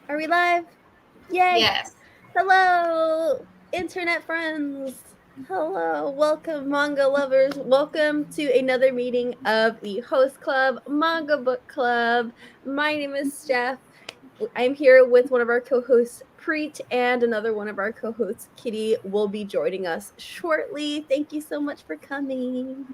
Are we live? Yay! Yes. Hello, internet friends. Hello, welcome, manga lovers. Welcome to another meeting of the Host Club Manga Book Club. My name is Steph. I'm here with one of our co-hosts, Preet, and another one of our co-hosts, Kitty, will be joining us shortly. Thank you so much for coming.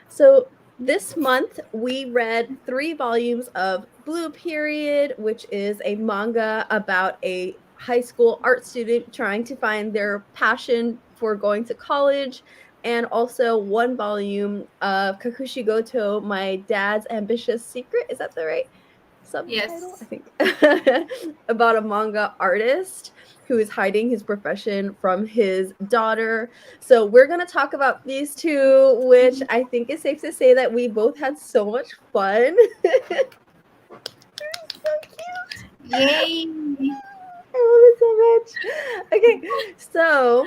So this month we read 3 volumes of Blue Period, which is a manga about a high school art student trying to find their passion for going to college, and also 1 volume of Kakushi Goto, My Dad's Ambitious Secret. Is that the right subtitle? I Yes. think. About a manga artist who is hiding his profession from his daughter. So we're going to talk about these two, which I think is safe to say that we both had so much fun. So cute. Yay. I love it so much. Okay, so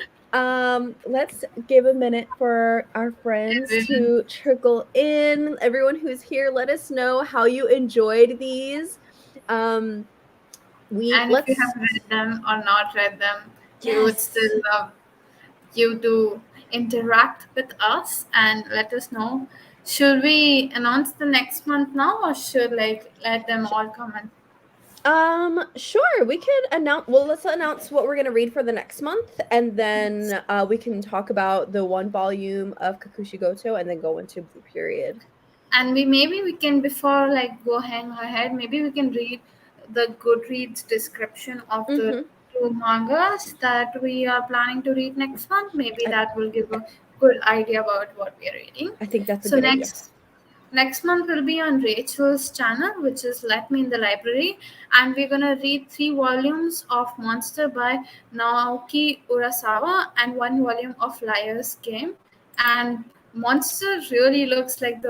let's give a minute for our friends Everyone. to trickle in. Everyone who's here, let us know how you enjoyed these. Um we And if you let's have read them or not read them, we would Yes. still love you to interact with us and let us know. Should we announce the next month now or should let them all comment? Sure. We could announce. Well, let's announce what we're gonna read for the next month, and then we can talk about the 1 volume of Kakushi Goto, and then go into Blue Period. And we can before go hang ahead, maybe we can read the Goodreads description of the Mm-hmm. two mangas that we are planning to read next month. Maybe I, that will give a good idea about what we are reading. I think that's a So good idea. next month will be on Rachel's channel, which is Let Me in the Library, and we're gonna read 3 volumes of Monster by Naoki Urasawa and 1 volume of Liar's Game. And Monster really looks like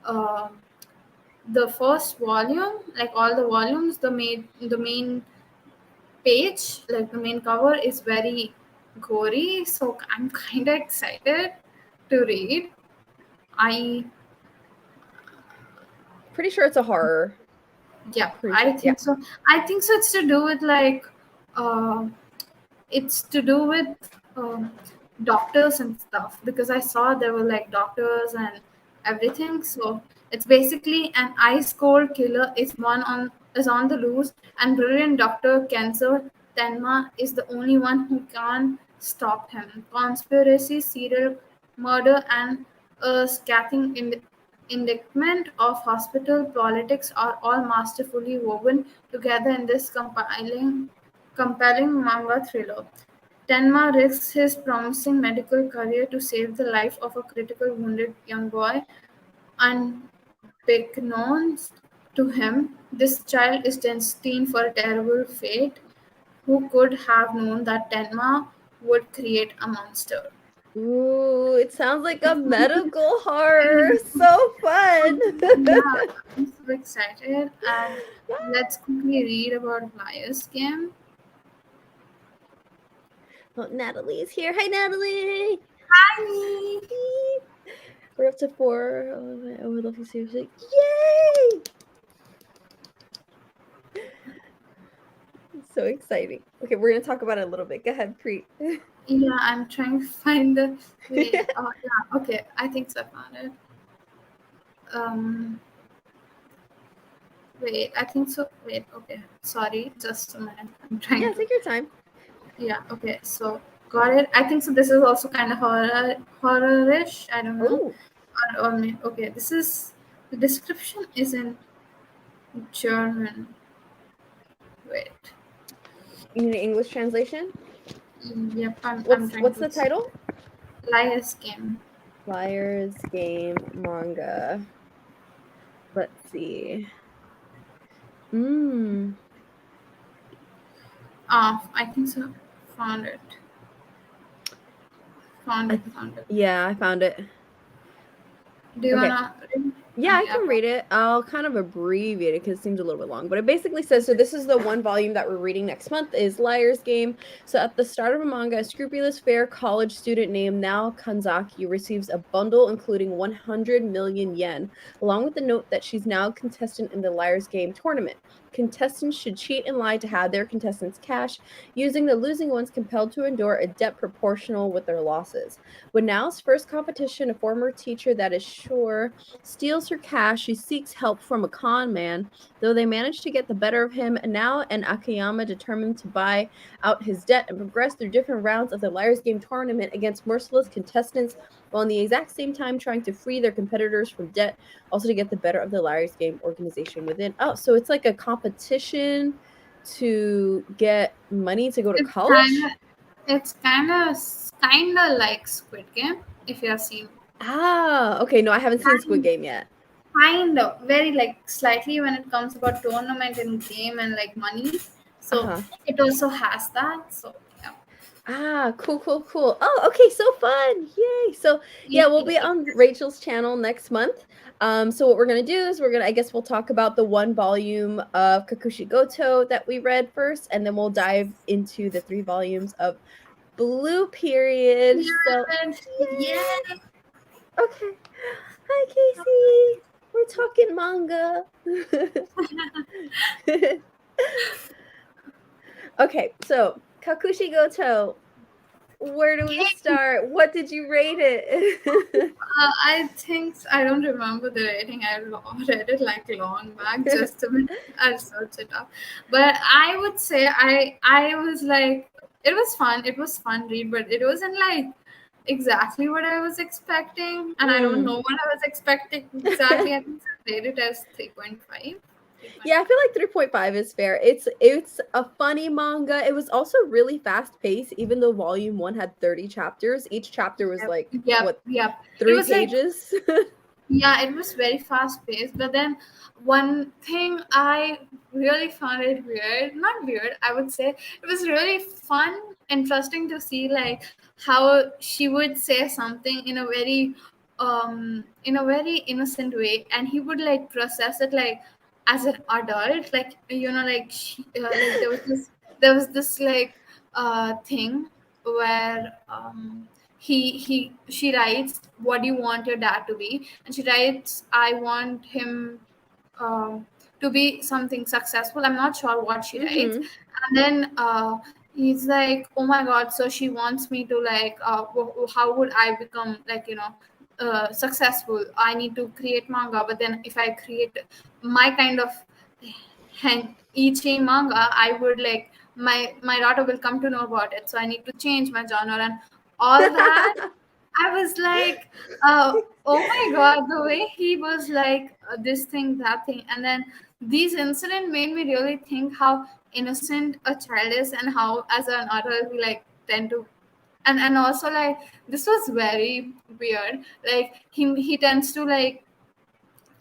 uh, the first volume, like all the volumes, the main page, like the main cover, is very gory. So I'm kind of excited to read. I Pretty sure it's a horror. Yeah, Pretty I sure. Yeah. think so. I think so. It's to do with uh, it's to do with doctors and stuff because I saw there were like doctors and everything. So it's basically an ice cold killer is on the loose, and brilliant Doctor Kenzo Tenma is the only one who can stop him. Conspiracy, serial murder, and a scathing indictment of hospital politics are all masterfully woven together in this compelling manga thriller. Tenma risks his promising medical career to save the life of a critically wounded young boy. Unbeknownst to him, this child is destined for a terrible fate. Who could have known that Tenma would create a monster? Ooh, it sounds like a medical horror. So fun. Yeah, I'm so excited. And let's quickly read about Liar's Game. Oh, Natalie's here. Hi, Natalie. Hi! We're up to 4. Oh, I would love to see you. Yay! So exciting. Okay, we're gonna talk about it a little bit. Go ahead, Preet. Yeah, I'm trying to find the. Wait, oh, yeah, okay, I think so. I found it. Um, Wait, I think so. Wait, okay. Sorry, just a minute. I'm trying Yeah, to. take your time. Yeah, okay. So got it. I think so. This is also kind of horror-ish. I don't know. Oh, Okay. This is the description is in German. Wait. you need an English translation? Yep, I'm What's trying what's to the title? Liar's Game. Liar's Game manga. Let's see. Mm. Ah, I think so. Found it. Found I it. th- Found it. yeah, I found it. Do you Okay. wanna read? Yeah, I Yeah. can read it. I'll kind of abbreviate it because it seems a little bit long, but it basically says, so this is the one volume that we're reading next month is Liar's Game. So at the start of a manga, a scrupulous fair college student named Nao Kanzaki receives a bundle including 100 million yen, along with the note that she's now a contestant in the Liar's Game tournament. Contestants should cheat and lie to have their contestants' cash, using the losing ones compelled to endure a debt proportional with their losses. When Nao's first competition, a former teacher that is sure steals her cash. She seeks help from a con man. Though they manage to get the better of him, Nao and Akiyama determined to buy out his debt and progress through different rounds of the Liar's Game tournament against merciless contestants, while in the exact same time trying to free their competitors from debt, also to get the better of the Liar's Game organization within. Oh, so it's like a competition to get money to go to It's kind of college? it's kind of like Squid Game, if you have seen. Ah, okay. No, I haven't seen Squid Kind, Game yet. kind of very like slightly when it comes about tournament and game and like money. Uh So huh. it also has that. So yeah. Ah, cool, cool, cool. Oh, okay, so fun. Yay. So, yeah, we'll be on Rachel's channel next month. So what we're going to do is I guess we'll talk about the one volume of Kakushi Goto that we read first, and then we'll dive into the 3 volumes of Blue Period. So, Yeah. Yeah. yay. Okay. Hi, Casey. We're talking manga. Okay, so Kakushi Goto, where do we start? What did you rate it? I think I don't remember the rating. Read it like long back. Just a minute, I'll search it up. But I would say I was like it was fun. It was fun read, but it wasn't like exactly what I was expecting, and I don't Mm. know what I was expecting exactly. I think I rate it as 3.5. Yeah, I feel like 3.5 is fair. It's a funny manga. It was also really fast paced, even though volume 1 had 30 chapters. Each chapter was Yep, like yep, what, yep. It 3 was like pages? yeah, it was very fast paced. But then one thing I really found it weird, not weird, I would say it was really fun, interesting to see like how she would say something in a very innocent way, and he would like process it like as an adult, like like like there was this like thing where he she writes, what do you want your dad to be, and she writes, I want him to be something successful. I'm not sure what she writes. Mhm. And then he's like, oh my god, so she wants me to like how would I become like successful? I need to create manga, but then if I create my kind of ichi manga, I would like my daughter will come to know about it, so I need to change my genre and all that. I was like, oh my god, the way he was like this thing, that thing, and then these incident made me really think how innocent a child is and how as an adult we like tend to, and also like this was very weird. Like he tends to like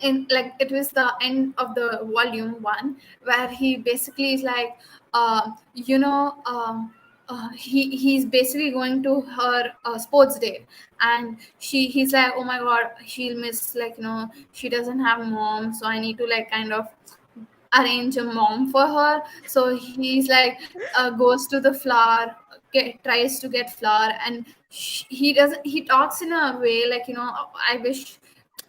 in like it was the end of the volume 1 where he basically is like you know he's basically going to her sports day, and he's like, oh my god, she'll miss like she doesn't have mom, so I need to like kind of arrange a mom for her. So he's like goes to the flower, tries to get flower, and he doesn't, he talks in a way like I wish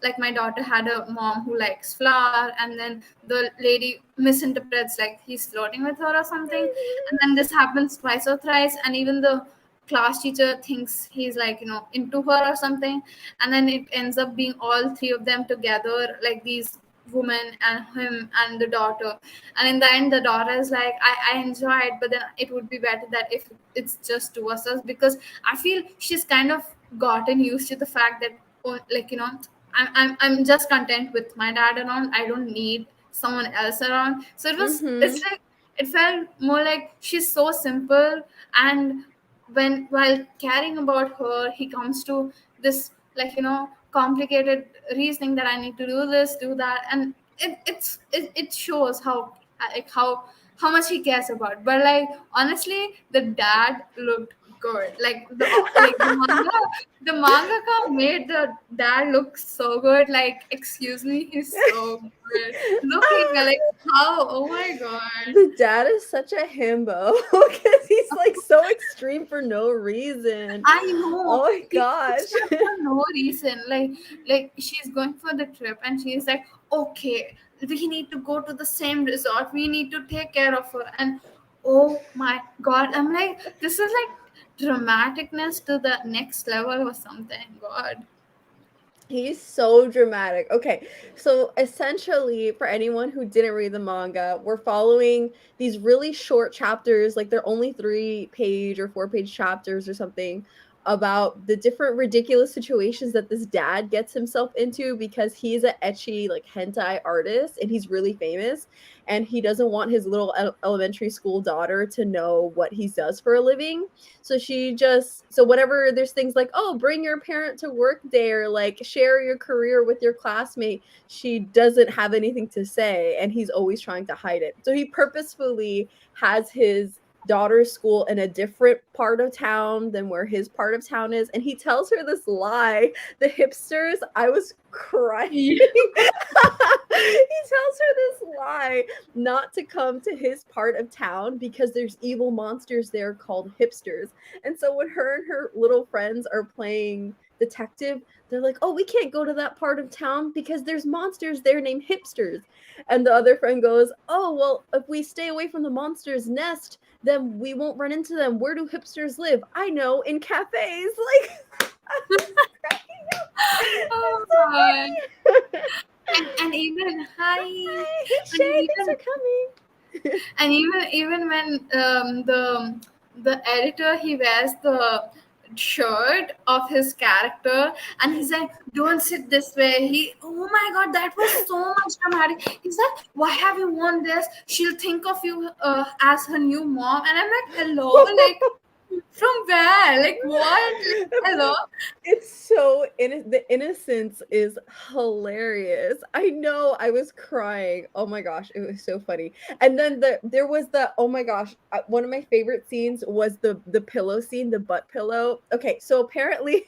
like my daughter had a mom who likes flower, and then the lady misinterprets like he's flirting with her or something, and then this happens twice or thrice, and even the class teacher thinks he's like into her or something, and then it ends up being all three of them together, like these woman and him and the daughter, and in the end the daughter is like, I enjoy it, but then it would be better that if it's just two of us, because I feel she's kind of gotten used to the fact that like I'm just content with my dad around. I don't need someone else around. So it's Mhm. like it felt more like she's so simple, and when while caring about her, he comes to this like complicated reasoning that I need to do this, do that, and it shows how like how much he cares about. But like honestly, the dad looked good. Like the mangaka made the dad look so good. Like, excuse me, he's so good looking. Like, how? Oh my god! The dad is such a himbo because he's like so extreme for no reason. I know Oh my he's gosh. extra for no reason. Like she's going for the trip, and she's like, okay, we need to go to the same resort. We need to take care of her. And oh my god, I'm like, this is like dramaticness to the next level or something. God. He's so dramatic. Okay, so essentially, for anyone who didn't read the manga, we're following these really short chapters, like they're only 3-page or 4-page chapters or something, about the different ridiculous situations that this dad gets himself into because he's an ecchi, like hentai artist, and he's really famous, and he doesn't want his little elementary school daughter to know what he does for a living. So whenever there's things like, oh, bring your parent to work day or like share your career with your classmate, she doesn't have anything to say, and he's always trying to hide it. So he purposefully has his daughter's school in a different part of town than where his part of town is, and he tells her this lie. The hipsters, I was crying. Yeah. He tells her this lie not to come to his part of town because there's evil monsters there called hipsters. And so when her and her little friends are playing detective, they're like, oh, we can't go to that part of town because there's monsters there named hipsters. And the other friend goes, oh, well, if we stay away from the monster's nest, then we won't run into them. Where do hipsters live? I know, in cafes. Like, I was cracking up. Oh It's so god. funny. And even hi. Hi, hey And Shay, thanks even for coming. and even when the editor, he wears the shirt of his character, and he's like, don't sit this way. He, oh my god, that was so much dramatic. He's like, why have you worn this? She'll think of you as her new mom. And I'm like, hello, like, from where? Like, what? Like, hello. It's so the innocence is hilarious. I know, I was crying. Oh my gosh, it was so funny. And then there was the, oh my gosh, one of my favorite scenes was the pillow scene, the butt pillow. Okay, so apparently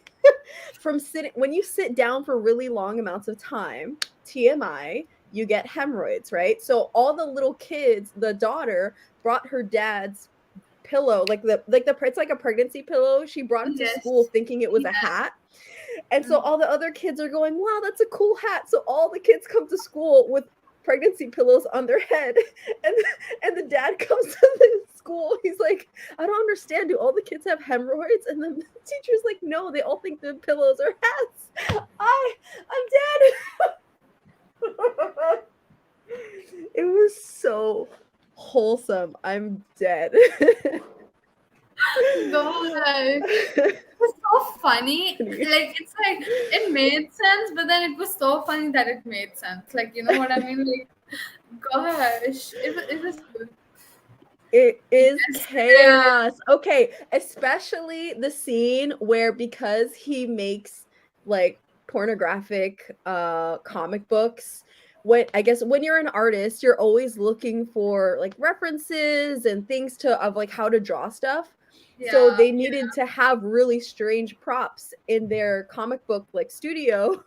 from sitting, when you sit down for really long amounts of time, TMI, you get hemorrhoids, right? So all the little kids, the daughter brought her dad's pillow, it's like a pregnancy pillow. She brought it to school Yes. thinking it was a Yes. hat. And so all the other kids are going, wow, that's a cool hat. So all the kids come to school with pregnancy pillows on their head. And the dad comes to the school. He's like, I don't understand. Do all the kids have hemorrhoids? And then the teacher's like, no, they all think the pillows are hats. I'm dead. It was so wholesome. I'm dead. God. It was so funny. Like, it's like, it made sense, but then it was so funny that it made sense. Like, you know what I mean? Like, gosh, it was good. It is Yes, chaos. Okay, especially the scene where, because he makes like pornographic comic books, when you're an artist, you're always looking for like references and things to of like how to draw stuff. So yeah, they needed to have really strange props in their comic book like studio.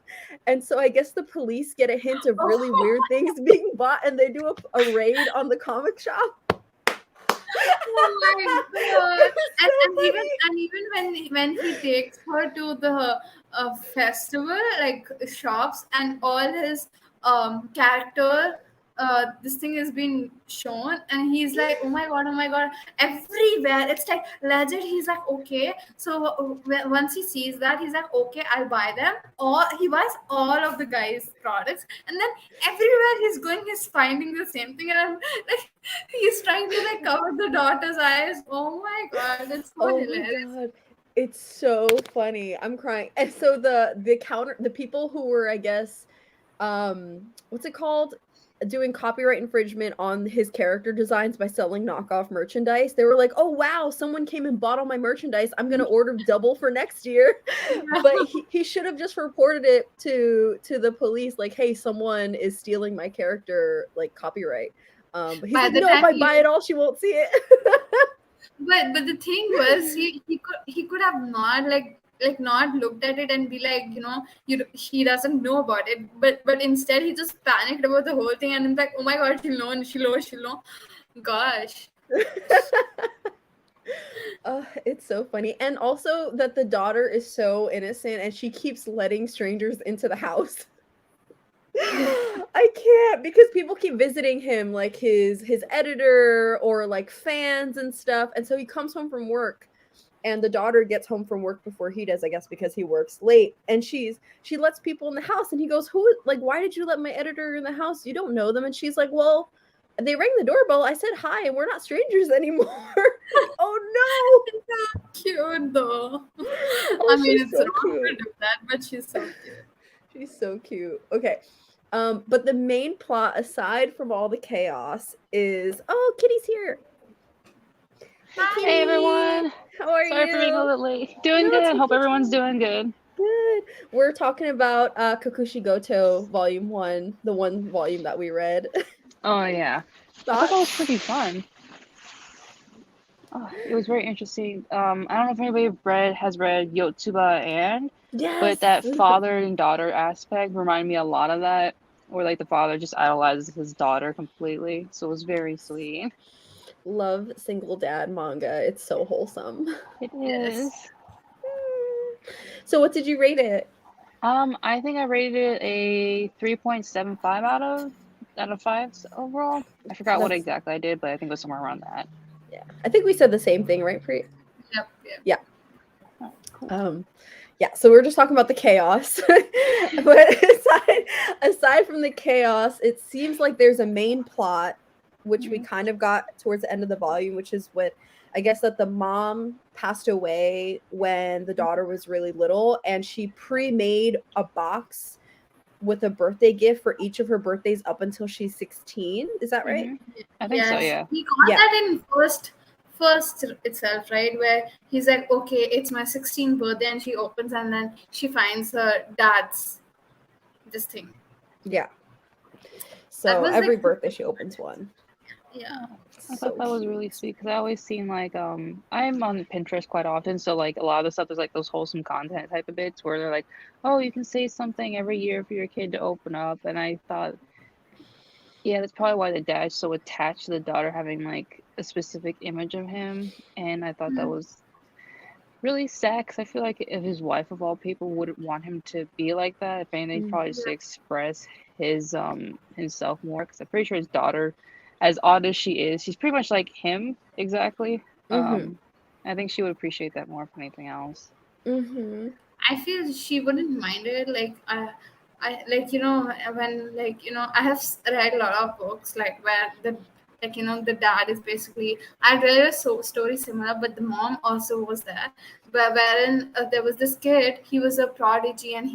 And so I guess the police get a hint of really weird things being bought, and they do a raid on the comic shop. oh my god. It was And, so and even funny. and even when he takes her to the festival, like shops, and all his character, this thing has been shown, and he's like, oh my god, everywhere. It's like legit. He's like, okay. So once he sees that, he's like, okay, I'll buy them. Or he buys all of the guys' products, and then everywhere he's going, he's finding the same thing, and I'm like, he's trying to like cover the daughter's eyes. Oh my god, it's so Oh my hilarious. god. It's so funny. I'm crying. And so the people who were, I guess, what's it called? Doing copyright infringement on his character designs by selling knockoff merchandise. They were like, "Oh wow, someone came and bought all my merchandise. I'm going to order double for next year." But he should have just reported it to the police like, "Hey, someone is stealing my character like copyright." But he's By like, the "No, if time I he buy it all, she won't see it." But the thing was, he could have not not looked at it and be like, he doesn't know about it. But instead he just panicked about the whole thing, and I'm like, oh my god, she'll know. Gosh. It's so funny. And also that the daughter is so innocent and she keeps letting strangers into the house. I can't, because people keep visiting him, like his editor or like fans and stuff. And so he comes home from work and the daughter gets home from work before he does, I guess because he works late, and she lets people in the house and he goes, "Who, like, why did you let my editor in the house? You don't know them." And she's like, "Well, they rang the doorbell. I said hi and we're not strangers anymore." Oh She's so cute though. no. I Oh, mean, she's it's so wrong to cute. do that, but she's so cute. She's so cute. Okay. But the main plot, aside from all the chaos, is, oh, Kitty's here. Hey, Hi. Kitty. Hey everyone! How are Sorry for being a you? little late. Doing No, good. take Hope your everyone's time. doing good. Good. We're talking about Kakushi Goto Volume 1, the one volume that we read. Oh yeah, I thought that was pretty fun. Oh, it was very interesting. I don't know if anybody has read Yotsuba and, Yes. but that father and daughter aspect reminded me a lot of that, where like the father just idolizes his daughter completely. So it was very sweet. Love single dad manga. It's so wholesome. It Yes. is. So what did you rate it? I think I rated it a 3.75 out of 5 overall. I forgot what That's, exactly I did, but I think it was somewhere around that. yeah. I think we said the same thing, right, Preet? Yep. Yeah. Oh, cool. Yeah, so we're just talking about the chaos. But aside from the chaos, it seems like there's a main plot, which we kind of got towards the end of the volume, which is what, I guess, that the mom passed away when the daughter was really little, and she pre-made a box with a birthday gift for each of her birthdays up until she's 16. Is that right? I think so, Yes. yeah. He got Yeah. that in first itself, right? Where he's like, okay, it's my 16th birthday, and she opens and then she finds her dad's this thing. Yeah. That So was every like, birthday she opens one. yeah. I So thought that was really sweet because I always seen like I'm on Pinterest quite often, so like a lot of the stuff is like those wholesome content type of bits where they're like, oh, you can say something every year for your kid to open up, and I thought, yeah, that's probably why the dad's so attached to the daughter having like a specific image of him, and I thought that was really sad because I feel like if his wife of all people wouldn't want him to be like that, if anything, probably just to express his himself more. Because I'm pretty sure his daughter, as odd as she is, she's pretty much like him exactly. I think she would appreciate that more if anything else. I feel she wouldn't mind it. Like I like when I have read a lot of books like where the dad is basically, I read a story similar, but the mom also was there, wherein there was this kid. He was a prodigy, and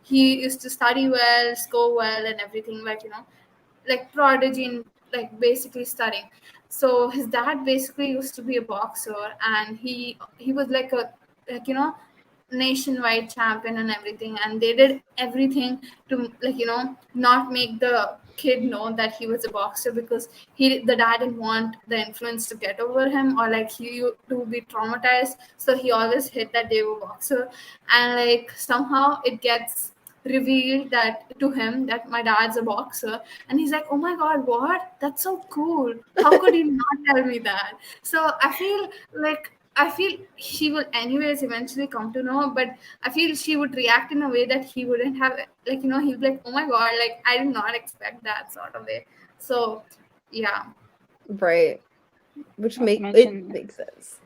he used to study well, score well, and everything, like prodigy in like basically studying. So his dad basically used to be a boxer, and he was like a like nationwide champion and everything, and they did everything to not make the kid know that he was a boxer, because the dad didn't want the influence to get over him, or like he to be traumatized, so he always hid that they were boxer. And like somehow it gets revealed that to him that my dad's a boxer, and he's like, oh my god, what, that's so cool, how could you not tell me that? So I feel she will anyways eventually come to know, but I feel she would react in a way that he wouldn't have, he'd be like, oh my god, like I did not expect that sort of way. So yeah. right. Which Not to makes mention, sense.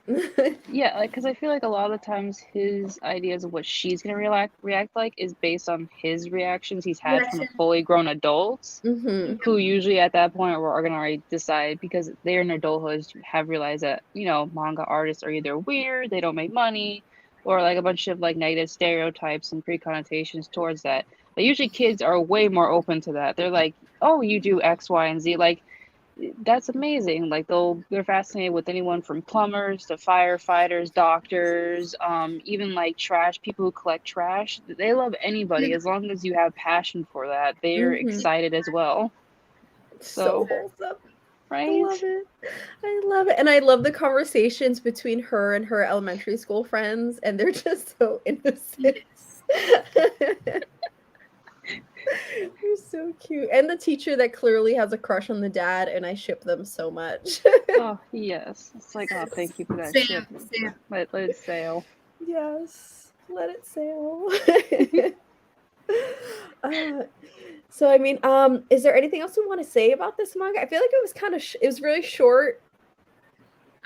yeah, like because I feel like a lot of the times his ideas of what she's gonna react like is based on his reactions he's had from Reaction. fully grown adults, Mm-hmm. who usually at that point are gonna already decide because they're in adulthood have realized that manga artists are either weird, they don't make money, or like a bunch of like negative stereotypes and pre-connotations towards that. But usually kids are way more open to that. They're like, oh, you do X, Y, and Z, like that's amazing. Like they're fascinated with anyone from plumbers to firefighters, doctors, even like trash people who collect trash. They love anybody as long as you have passion for that. They're Mm-hmm. excited as well. So So wholesome. Right? love it. I love it. And I love the conversations between her and her elementary school friends, and they're just so innocent. Yes. They're so cute. And the teacher that clearly has a crush on the dad, and I ship them so much. Oh, yes. It's like, oh, thank you for that ship. Same. Let it sail. Yes, let it sail. uh, so I mean, is there anything else we want to say about this manga? I feel like it was kind of it was really short.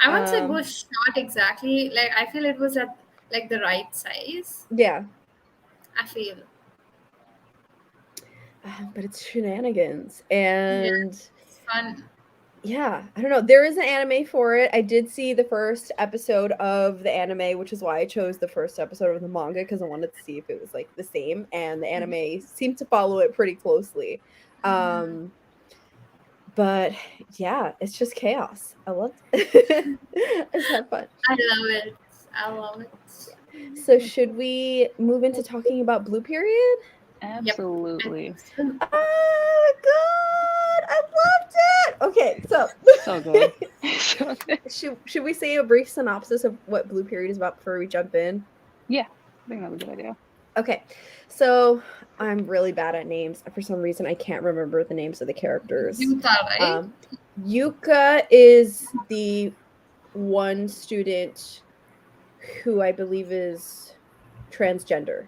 I wouldn't say it was short exactly. Like I feel it was at like the right size. Yeah, I feel. but it's shenanigans, Yeah, and it's fun. yeah, I don't know. There is an anime for it. I did see the first episode of the anime, which is why I chose the first episode of the manga, because I wanted to see if it was like the same, and the anime seemed to follow it pretty closely. But yeah, it's just chaos. I loved it. I just had fun. I love it. I love it. So should we move into talking about Blue Period? Absolutely. Oh my god, I loved it. Okay, so So good. So good. should we say a brief synopsis of what Blue Period is about before we jump in? Yeah, I think that's a good idea. Okay, so I'm really bad at names. For some reason, I can't remember the names of the characters. Yuta, right? Yuka is the one student who I believe is transgender.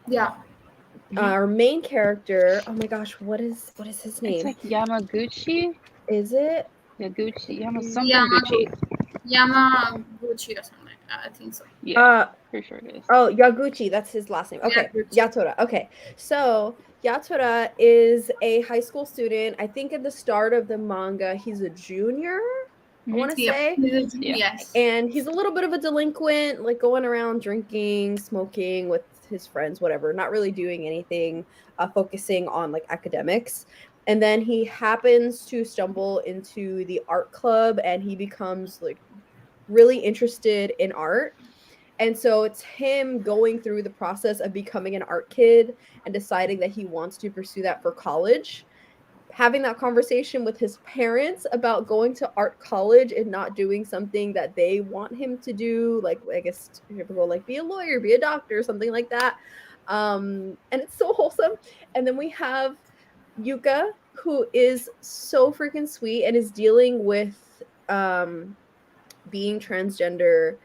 Yeah. Our main character, oh my gosh, what is his name? It's like Yamaguchi. Is it? Yaguchi. Gucci. Yamaguchi or something. I think so. Yeah, pretty sure it is. Oh, Yaguchi, that's his last name. Okay, Yatora. Okay, so Yatora is a high school student. I think at the start of the manga, he's a junior. I want to say. Yes. And he's a little bit of a delinquent, like going around drinking, smoking with his friends, whatever, not really doing anything, focusing on like academics. And then he happens to stumble into the art club, and he becomes like really interested in art. And so it's him going through the process of becoming an art kid and deciding that he wants to pursue that for college. Having that conversation with his parents about going to art college and not doing something that they want him to do, like I guess typical, like be a lawyer, be a doctor, something like that. And it's so wholesome. And then we have Yuka, who is so freaking sweet and is dealing with being transgender,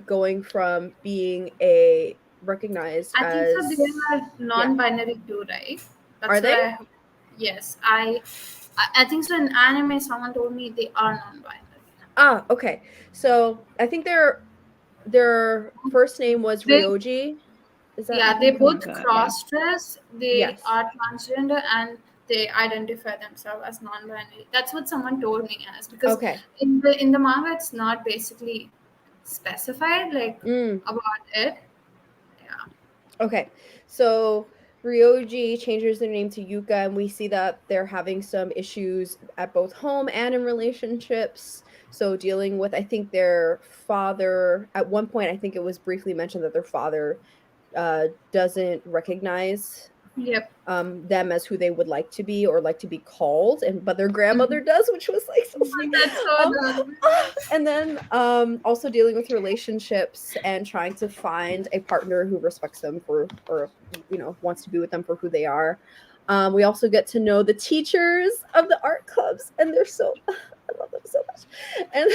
going from being a recognized I think so. They are non-binary too, right? That's are they? Yes, I think so. In anime, someone told me they are non-binary. Okay. So I think their first name was Ryoji. Is that they both cross-dress. They are transgender and they identify themselves as non-binary. That's what someone told me as, because in the manga it's not basically specified like about it. Yeah. Okay. So Ryoji changes their name to Yuka, and we see that they're having some issues at both home and in relationships. So dealing with, I think their father, at one point, I think it was briefly mentioned that their father doesn't recognize them as who they would like to be or like to be called, but their grandmother does, which was like so sweet. That's so and then also dealing with relationships and trying to find a partner who respects them for, or wants to be with them for who they are. We also get to know the teachers of the art clubs, and they're so I love them so much, and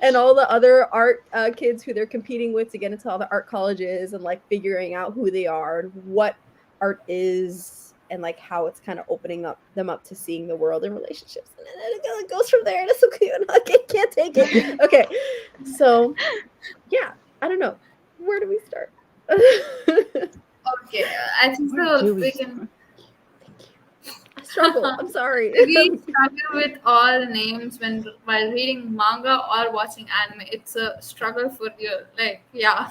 and all the other art kids who they're competing with to get into all the art colleges, and like figuring out who they are and what art is, and like how it's kind of opening them up to seeing the world and relationships, and then it goes from there, and it's so cute. I can't take it. Okay, so yeah, I don't know, where do we start? Okay, I think so. We can. I struggle. I'm sorry. We struggle with all names while reading manga or watching anime. It's a struggle for you. Like, yeah.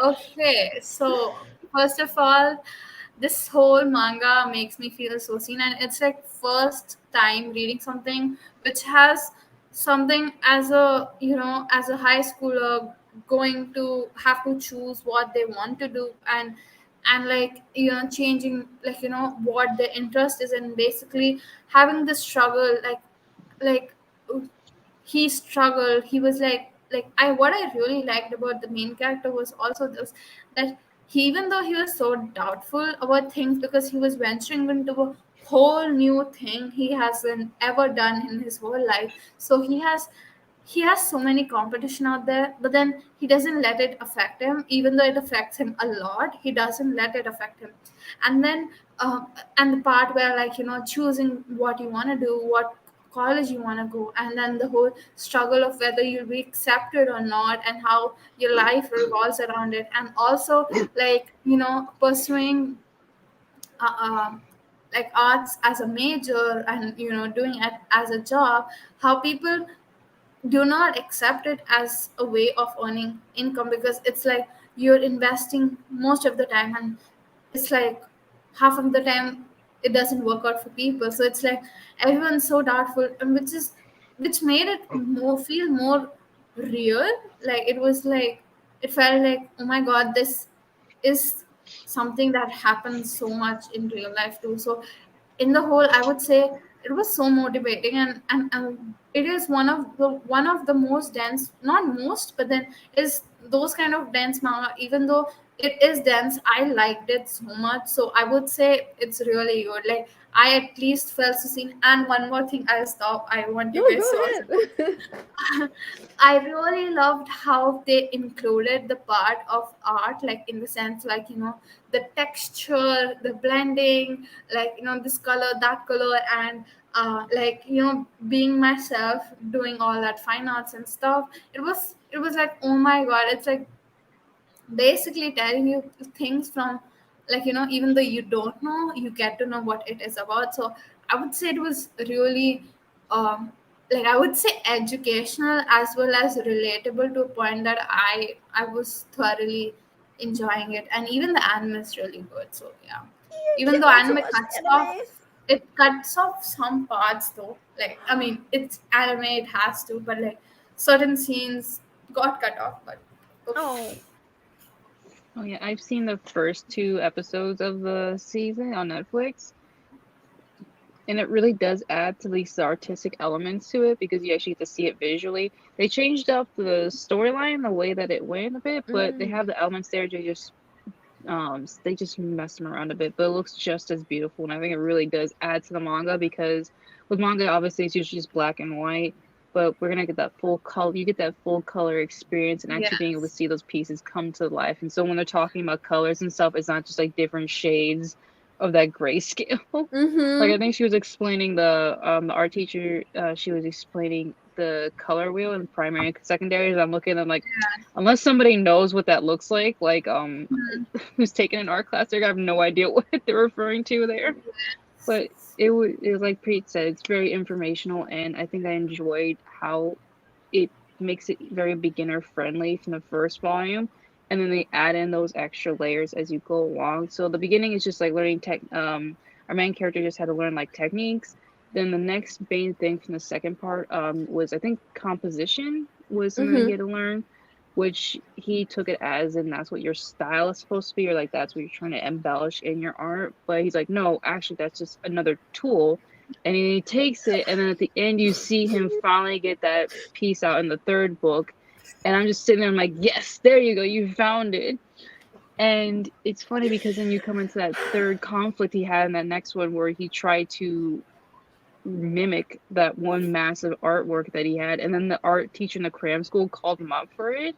Okay, so first of all, this whole manga makes me feel so seen, and it's like first time reading something which has something as a high schooler going to have to choose what they want to do, and and like changing like what the interest is, and basically having this struggle like he struggled. He was like I what I really liked about the main character was also this, that he, even though he was so doubtful about things because he was venturing into a whole new thing he hasn't ever done in his whole life, so he has so many competition out there, but then he doesn't let it affect him. Even though it affects him a lot, he doesn't let it affect him. And then and the part where like choosing what you want to do, what college you want to go, and then the whole struggle of whether you'll be accepted or not, and how your life revolves around it, and also like pursuing uh, uh, like arts as a major, and doing it as a job, how people do not accept it as a way of earning income, because it's like you're investing most of the time, and it's like half of the time it doesn't work out for people. So it's like everyone's so doubtful, and which made it more feel more real. Like it was like it felt like, oh my god, this is something that happens so much in real life too. So in the whole, I would say it was so motivating, and it is one of the most dense, not most, but then is those kind of dense manga. Even though it is dense, I liked it so much, so I would say it's really good. Like I at least felt the scene. And one more thing, I'll stop, I want you No, guys go to also. ahead. I really loved how they included the part of art, like in the sense, like the texture, the blending, like this color, that color, and like being myself, doing all that fine arts and stuff. It was like, oh my god, it's like basically telling you things from, like even though you don't know, you get to know what it is about. So I would say it was really um like I would say educational as well as relatable, to a point that I was thoroughly enjoying it. And even the anime is really good, so yeah. You Even can't though wait to anime watch cuts the off, anime. it cuts off some parts though. Like I mean, it's anime, it has to, but like certain scenes got cut off. But oof. Oh, Oh yeah, I've seen the first two episodes of the season on Netflix, and it really does add to these artistic elements to it because you actually get to see it visually. They changed up the storyline, the way that it went a bit, but they have mm. the elements there to just they just mess them around a bit, but it looks just as beautiful, and I think it really does add to the manga because with manga obviously it's usually just black and white, but we're gonna get that full color. You get that full color experience and actually being able to Yes. see those pieces come to life. And so when they're talking about colors and stuff, it's not just like different shades of that grayscale. Like I Mm-hmm. think she was explaining the art teacher. She was explaining the color wheel in primary and secondary. And I'm looking. I'm like, unless somebody knows what that looks like Mhm. who's taken an art class, they have no idea what they're referring to there. But it was like Pete said, it's very informational, and I think I enjoyed how it makes it very beginner friendly from the first volume, and then they add in those extra layers as you go along. So the beginning is just like learning tech. Our main character just had to learn like techniques. Then the next main thing from the second part was I think composition was something that he Mm-hmm. had to learn, which he took it as, and that's what your style is supposed to be, or like that's what you're trying to embellish in your art. But he's like, no, actually, that's just another tool. And he takes it, and then at the end, you see him finally get that piece out in the third book. And I'm just sitting there, I'm like, yes, there you go, you found it. And it's funny because then you come into that third conflict he had in that next one where he tried to mimic that one massive artwork that he had, and then the art teacher in the cram school called him up for it.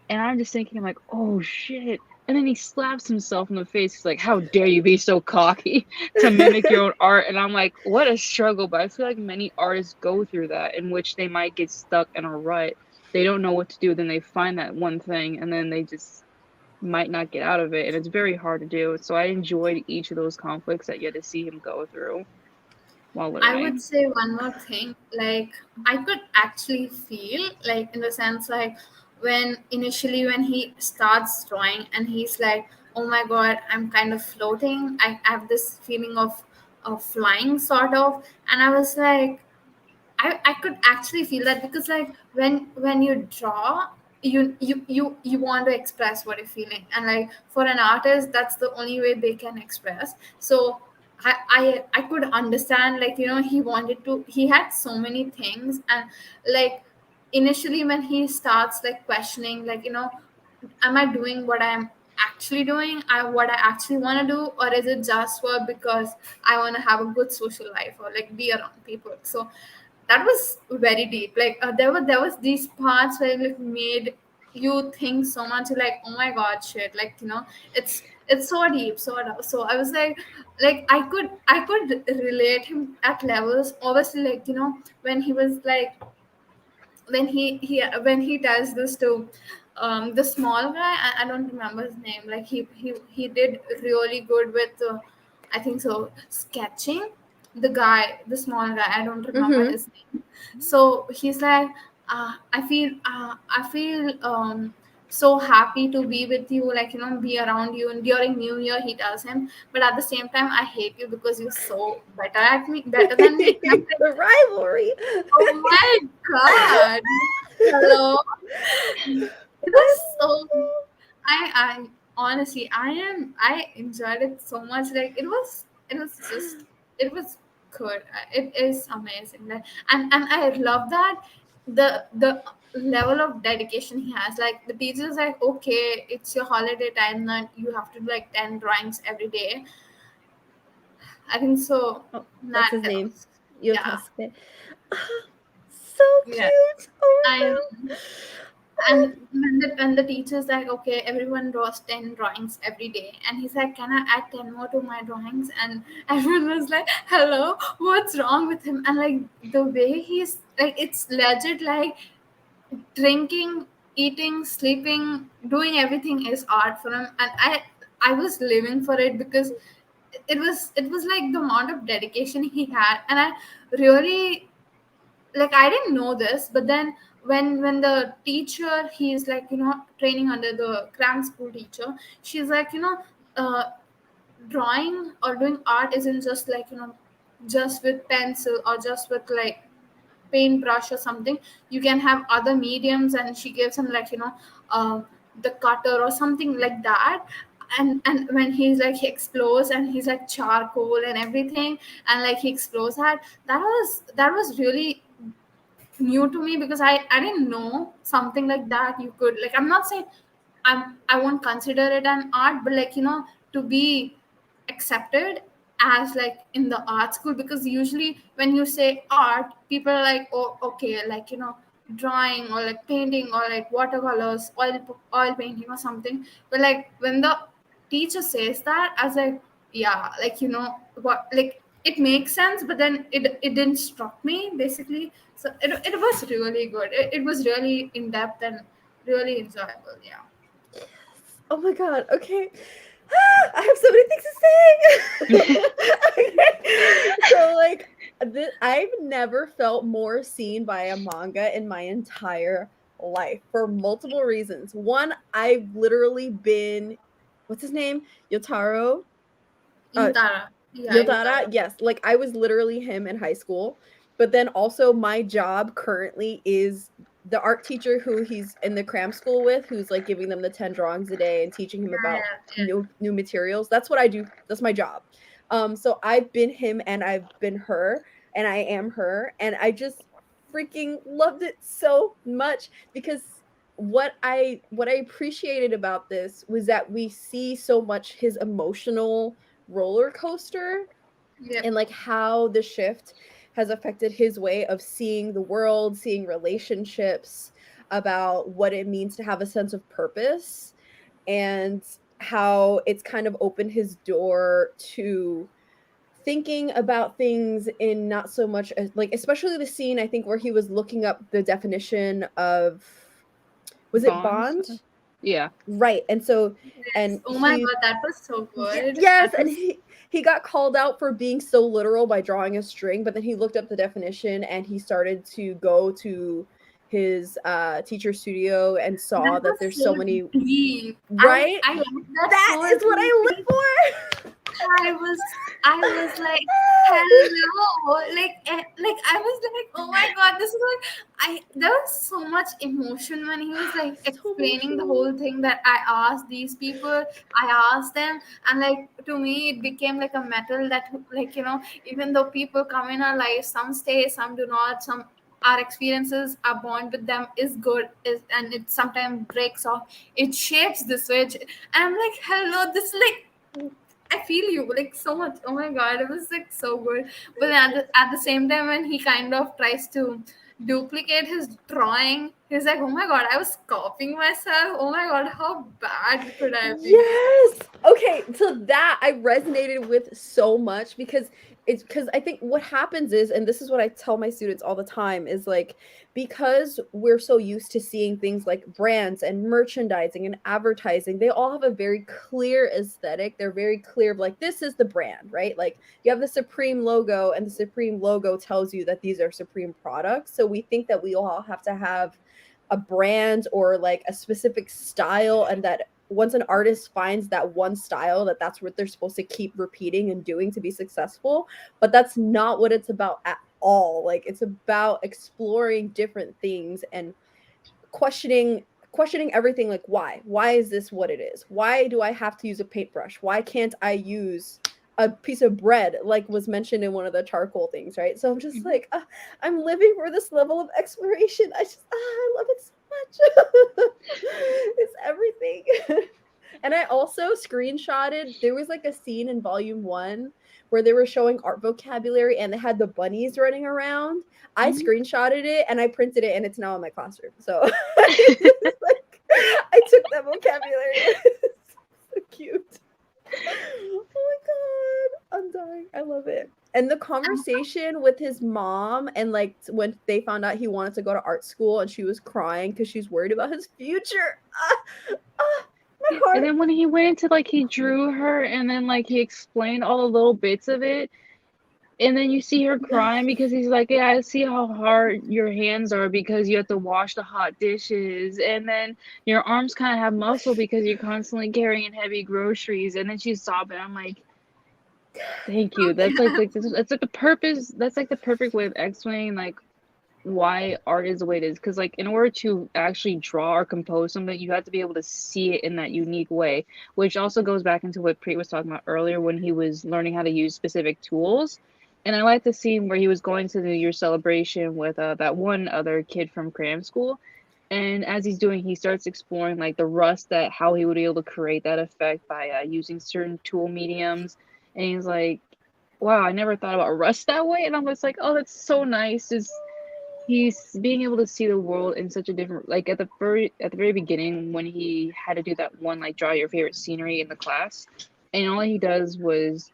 And I'm just thinking, I'm like, oh shit. And then he slaps himself in the face. He's like, how dare you be so cocky to mimic your own art? And I'm like, what a struggle. But I feel like many artists go through that, in which they might get stuck in a rut. They don't know what to do. Then they find that one thing, and then they just might not get out of it. And it's very hard to do. So I enjoyed each of those conflicts that you had to see him go through while I would learning. say one more thing. Like I could actually feel, like in the sense, like when he starts drawing and he's like, "Oh my god, I'm kind of floating. I have this feeling of flying, sort of." And I was like, I could actually feel that, because like when you draw, you want to express what you're feeling, and like for an artist that's the only way they can express. So I could understand, like, he had so many things. And like initially when he starts like questioning, like, am I doing what I'm actually doing, what I actually want to do, or is it just for because I want to have a good social life or like be around people. So that was very deep. Like there was these parts where like made you think so much, like, oh my god, shit, like, it's so deep. So I was like I could relate him at levels, obviously, like, when he was like, when he does this to the small guy. I don't remember his name. Like he did really good with I think so, sketching the small guy. I don't remember Mm-hmm. his name. So he's like, I feel so happy to be with you, like, be around you. And during New Year he tells him, but at the same time I hate you because you're so better than me. And I'm like, The rivalry. oh my god. Hello. It was so, I honestly, I enjoyed it so much. Like it was good. It is amazing. Like, and I love that the level of dedication he has. Like the teacher's like, okay, it's your holiday time, and you have to do like 10 drawings every day. I think so. Oh, that's That his name. yeah. Yotaspe. Ah, so Yeah. cute. Oh I my god. And when the teacher's like, okay, everyone draws 10 drawings every day, and he's like, can I add 10 more to my drawings? And everyone was like, hello, what's wrong with him? And like the way he's like, it's legit, like drinking, eating, sleeping, doing everything is art for him. And I was living for it, because it was like the amount of dedication he had. And I really, like, I didn't know this, but then when the teacher, he's like, training under the cram school teacher, she's like, uh, drawing or doing art isn't just like, just with pencil or just with like paintbrush or something. You can have other mediums. And she gives him like, uh, the cutter or something like that. And when he's like, he explores, and he's like charcoal and everything, and like he explores that was really new to me, because I didn't know something like that you could, like, I'm not saying I won't consider it an art, but like, to be accepted as like in the art school. Because usually when you say art, people are like, oh, okay, like, drawing or like painting or like watercolors, oil painting or something. But like when the teacher says that, I was like, yeah, like, what, like, it makes sense. But then it didn't struck me, basically. So it was really good. It was really in depth and really enjoyable. Yeah. Oh my god. Okay. I have so many things to say. Okay. So like I've never felt more seen by a manga in my entire life for multiple reasons. One, I've literally been what's his name? Yotaro. Uh Yutara. Yeah, Yodara, Yutara. yes, like I was literally him in high school. But then also my job currently is the art teacher who he's in the cram school with, who's like giving them the 10 drawings a day and teaching him Yeah, about yeah, new materials. That's what I do. That's my job. So I've been him and I've been her and I am her and I just freaking loved it so much because what I appreciated about this was that we see so much his emotional roller coaster yeah. and like how the shift has affected his way of seeing the world, seeing relationships, about what it means to have a sense of purpose, and how it's kind of opened his door to thinking about things in not so much as like especially the scene I think where he was looking up the definition of was it Bonds. bond? Yeah. Right. And so Yes. and Oh my he god, that was so good. yes, That and was he got called out for being so literal by drawing a string, but then he looked up the definition and he started to go to his teacher studio and that saw that was there's so so many deep. I right. I like that That so is what I deeply. live for. I was like, hello, like I was like, oh my god, this is like, there was so much emotion when he was like So explaining the emotional. whole thing, that I asked these people, I asked them, and like to me it became like a metal that, like, even though people come in our life, some stay, some do not, some, our experiences, our bond with them is good, and it sometimes breaks off, it shapes the switch. And I'm like, hello, this, like, I feel you like so much. Oh my god, it was like so good. But then at the same time, when he kind of tries to duplicate his drawing, he's like, oh my god, I was copying myself. Oh my god, how bad could I be? Yes. Okay, so that I resonated with so much because I think what happens is, and this is what I tell my students all the time, is like, because we're so used to seeing things like brands and merchandising and advertising, they all have a very clear aesthetic. They're very clear of like, this is the brand, right? Like you have the Supreme logo, and the Supreme logo tells you that these are Supreme products. So we think that we all have to have a brand or like a specific style, and that once an artist finds that one style, that's what they're supposed to keep repeating and doing to be successful. But that's not what it's about at all. Like it's about exploring different things and questioning everything. Like, why is this what it is? Why do I have to use a paintbrush? Why can't I use a piece of bread, like was mentioned in one of the charcoal things, right? So I'm just like, I'm living for this level of exploration. I love it so much. It's everything. And I also screenshotted, there was like a scene in volume 1 where they were showing art vocabulary and they had the bunnies running around. I Mhm. screenshotted it and I printed it, and it's now in my classroom. So like, I took that vocabulary. It's so cute. Oh my god, I'm dying. I love it. And the conversation with his mom, and like when they found out he wanted to go to art school and she was crying because she's worried about his future. My And heart. then when he went into like he drew her and then like he explained all the little bits of it, and then you see her crying because he's like, yeah, I see how hard your hands are because you have to wash the hot dishes, and then your arms kind of have muscle because you're constantly carrying heavy groceries, and then she's sobbing. I'm like, thank you. That's like the purpose. That's like the perfect way of explaining like why art is the way it is, because like in order to actually draw or compose something, you have to be able to see it in that unique way, which also goes back into what Preet was talking about earlier when he was learning how to use specific tools. And I like the scene where he was going to the New Year's celebration with that one other kid from cram school, and as he's doing, he starts exploring like the rust, that how he would be able to create that effect by using certain tool mediums. And he's like, wow, I never thought about rust that way. And I'm just like, oh, that's so nice. Just he's being able to see the world in such a different, like at the very beginning when he had to do that one like draw your favorite scenery in the class, and all he does was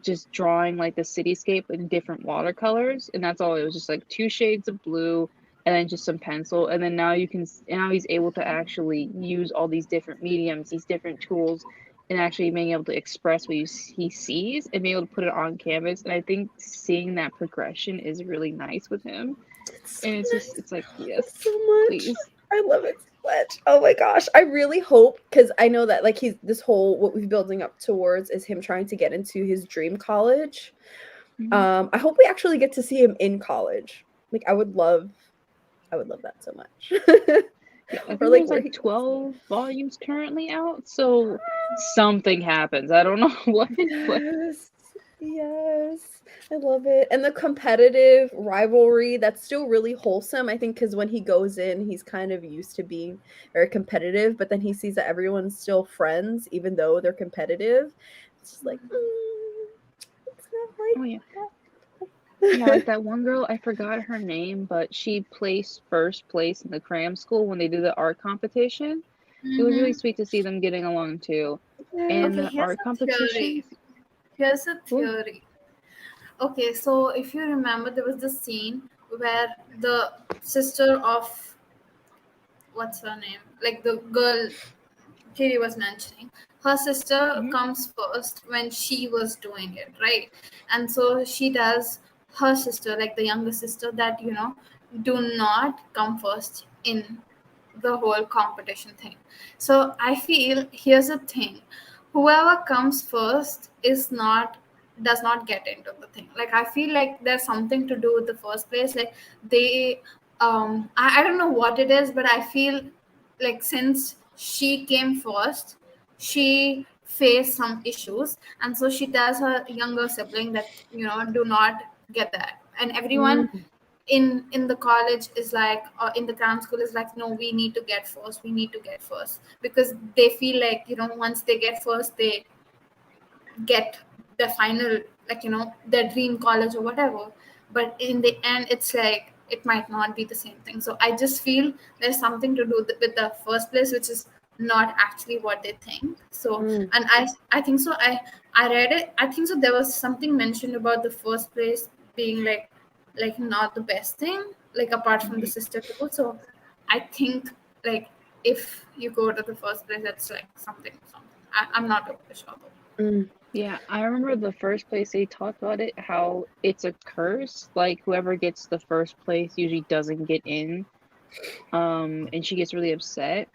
just drawing like the cityscape in different watercolors, and that's all. It was just like two shades of blue and then just some pencil, and then now he's able to actually use all these different mediums, these different tools, and actually being able to express what he sees and being able to put it on canvas. And I think seeing that progression is really nice with him. It's so And nice. it's like, yes, So much. please. I love it so much. Oh my gosh. I really hope, because I know that like he's this whole what we've building up towards is him trying to get into his dream college. Mhm. I hope we actually get to see him in college. Like I would love that so much. Yeah, I Or think like there's where like he goes. 12 volumes currently out, so something happens. I don't know what, but Yes. Yes. I love it. And the competitive rivalry, that's still really wholesome, I think, because when he goes in, he's kind of used to being very competitive, but then he sees that everyone's still friends, even though they're competitive. It's just like, it's oh yeah. not Yeah, like like that one girl, I forgot her name, but she placed first place in the cram school when they did the art competition. It was really Mm-hmm. sweet to see them getting along too. yeah. And Okay, the here's art a theory. competitions, Here's a oh, theory. Okay, so if you remember, there was the scene where the sister of, what's her name? Like the girl Kiri was mentioning, her sister mhm. comes first when she was doing it, right? And so she tells her sister, like the younger sister, that, do not come first in the whole competition thing. So I feel, here's a thing, whoever comes first does not get into the thing. Like I feel like there's something to do with the first place. Like they I don't know what it is, but I feel like since she came first, she faced some issues, and so she tells her younger sibling that, do not get that. And everyone Mm. in the college is like, in the cram school is like, no, we need to get first, we need to get first, because they feel like, once they get first, they get the final, like, their dream college or whatever. But in the end, it's like it might not be the same thing. So I just feel there's something to do with the first place, which is not actually what they think. So, Mm. and I think so, I read it, I think so there was something mentioned about the first place being like not the best thing, like apart from the sister too. So I think, like, if you go to the first place, that's like something. I'm not over sure though. Mm. Yeah, I remember the first place they talked about it, how it's a curse. Like whoever gets the first place usually doesn't get in. And she gets really upset.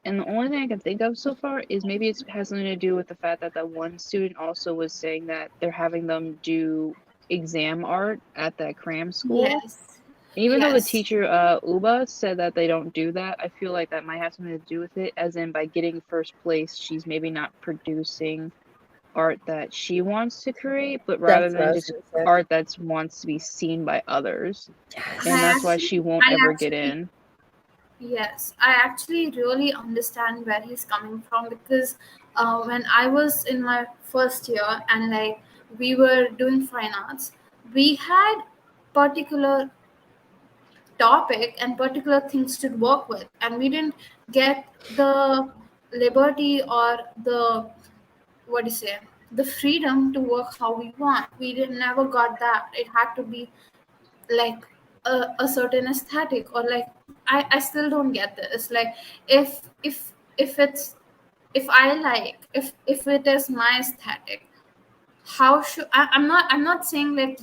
And the only thing I can think of so far is maybe it has something to do with the fact that that one student also was saying that they're having them do exam art at that cram school. Yes. And even though the Yes. teacher, Uba, said that they don't do that, I feel like that might have something to do with it, as in by getting first place, she's maybe not producing art that she wants to create, but rather That's what I than was just gonna say. art that wants to be seen by others. And Yes. that's why she won't I ever get actually, in. yes, I actually really understand where he's coming from, because when I was in my first year and like we were doing fine arts, we had particular topic and particular things to work with, and we didn't get the liberty or the, what do you say, the freedom to work how we want. We didn't never got that. It had to be like a certain aesthetic, or like I still don't get this. Like if it's, if I like, if it is my aesthetic, how should I'm not saying like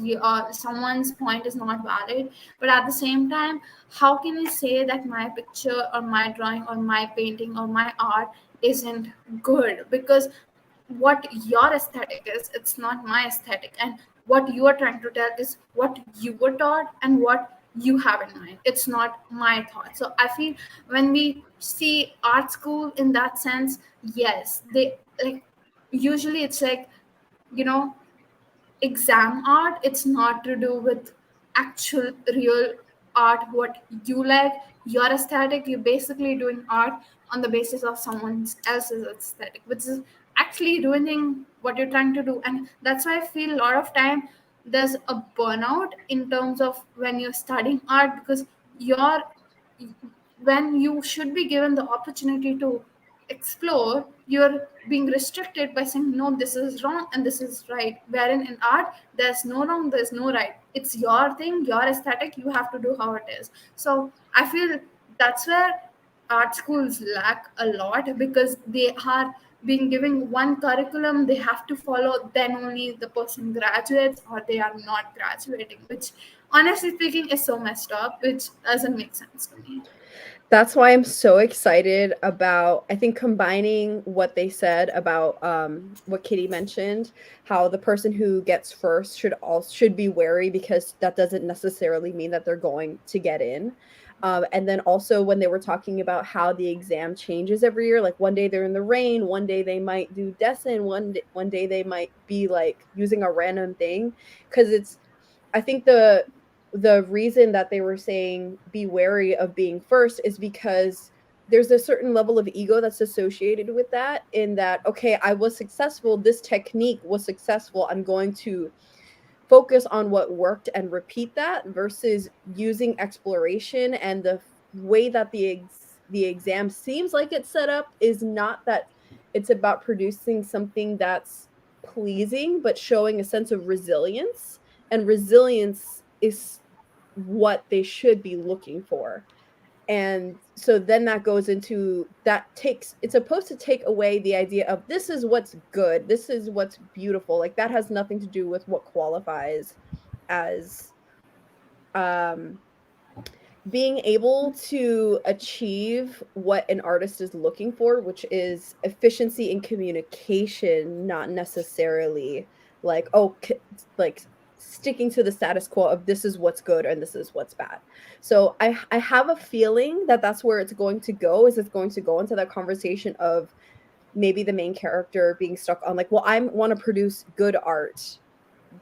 someone's point is not valid, but at the same time, how can you say that my picture or my drawing or my painting or my art isn't good? Because what your aesthetic is, it's not my aesthetic, and what you are trying to tell is what you were taught and what you have in mind, it's not my thought. So I feel when we see art school in that sense, yes, they like, usually it's like, you know exam art, it's not to do with actual real art, what you like, your aesthetic. You're basically doing art on the basis of someone else's aesthetic, which is actually ruining what you're trying to do. And that's why I feel a lot of time there's a burnout in terms of when you're studying art, because you're, when you should be given the opportunity to explore, you're being restricted by saying, no, this is wrong and this is right. Wherein in art, there's no wrong, there's no right. It's your thing, your aesthetic, you have to do how it is. So I feel that's where art schools lack a lot, because they are being given one curriculum they have to follow, then only the person graduates, or they are not graduating, which honestly speaking is so messed up, which doesn't make sense to me. That's why I'm so excited about, I think, combining what they said about what Kitty mentioned, how the person who gets first should be wary, because that doesn't necessarily mean that they're going to get in. And then also when they were talking about how the exam changes every year, like one day they're in the rain, one day they might do Dessen, one day they might be like using a random thing, because it's, I think the reason that they were saying be wary of being first is because there's a certain level of ego that's associated with that, in that, okay, I was successful, this technique was successful, I'm going to focus on what worked and repeat that, versus using exploration. And the way that the exam seems like it's set up is not that it's about producing something that's pleasing, but showing a sense of resilience. And resilience is what they should be looking for. And so then that goes into, that takes, it's supposed to take away the idea of this is what's good, this is what's beautiful. Like that has nothing to do with what qualifies as um being able to achieve what an artist is looking for, which is efficiency in communication, not necessarily like, oh, like sticking to the status quo of this is what's good and this is what's bad. So I have a feeling that that's where it's going to go, is it's going to go into that conversation of maybe the main character being stuck on like, well, I want to produce good art,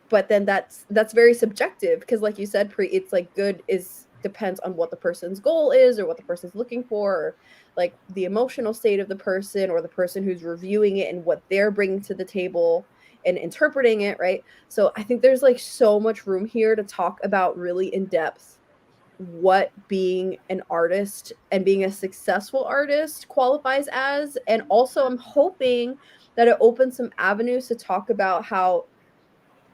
but then that's very subjective, because like you said, it's like good is depends on what the person's goal is or what the person's looking for, or like the emotional state of the person or the person who's reviewing it and what they're bringing to the table and interpreting it, right? So I think there's like so much room here to talk about really in depth what being an artist and being a successful artist qualifies as. And also I'm hoping that it opens some avenues to talk about how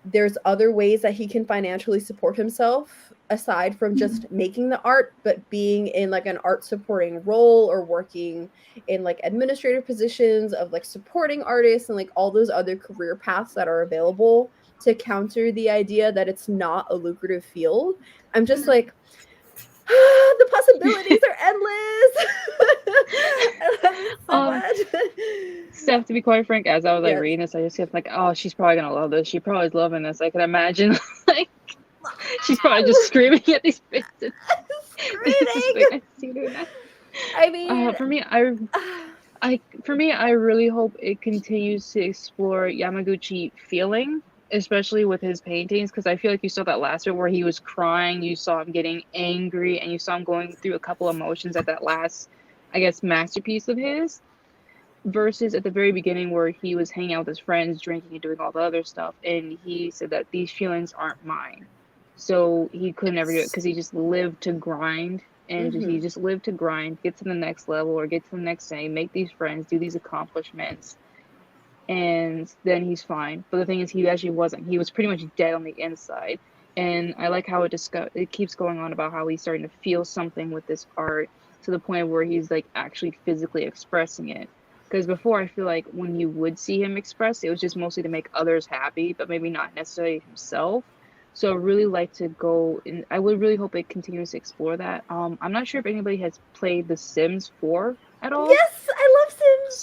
there's other ways that he can financially support himself aside from just making the art, but being in like an art supporting role or working in like administrative positions of like supporting artists and like all those other career paths that are available to counter the idea that it's not a lucrative field. I'm just like, the possibilities are endless. I love it so much. Steph, to be quite frank, as I was like Yes. reading this, I just kept like, oh, she's probably gonna love this. She probably is loving this. I could imagine like she's probably just screaming at these bits. Screaming. I see doing that. I mean, For me, I really hope it continues to explore Yamaguchi feeling, especially with his paintings, because I feel like you saw that last one where he was crying, you saw him getting angry, and you saw him going through a couple emotions at that last, I guess, masterpiece of his, versus at the very beginning where he was hanging out with his friends, drinking and doing all the other stuff, and he said that these feelings aren't mine. So he couldn't ever do it because he just lived to grind, and he just lived to grind, get to the next level or get to the next thing, make these friends, do these accomplishments, and then he's fine. But the thing is, he actually wasn't. He was pretty much dead on the inside. And I like how it keeps going on about how he's starting to feel something with this art to the point where he's like actually physically expressing it. Because before, I feel like when you would see him express, it was just mostly to make others happy, but maybe not necessarily himself. So I really like to go, and I would really hope it continues to explore that. I'm not sure if anybody has played The Sims 4 at all. yes, I love Sims.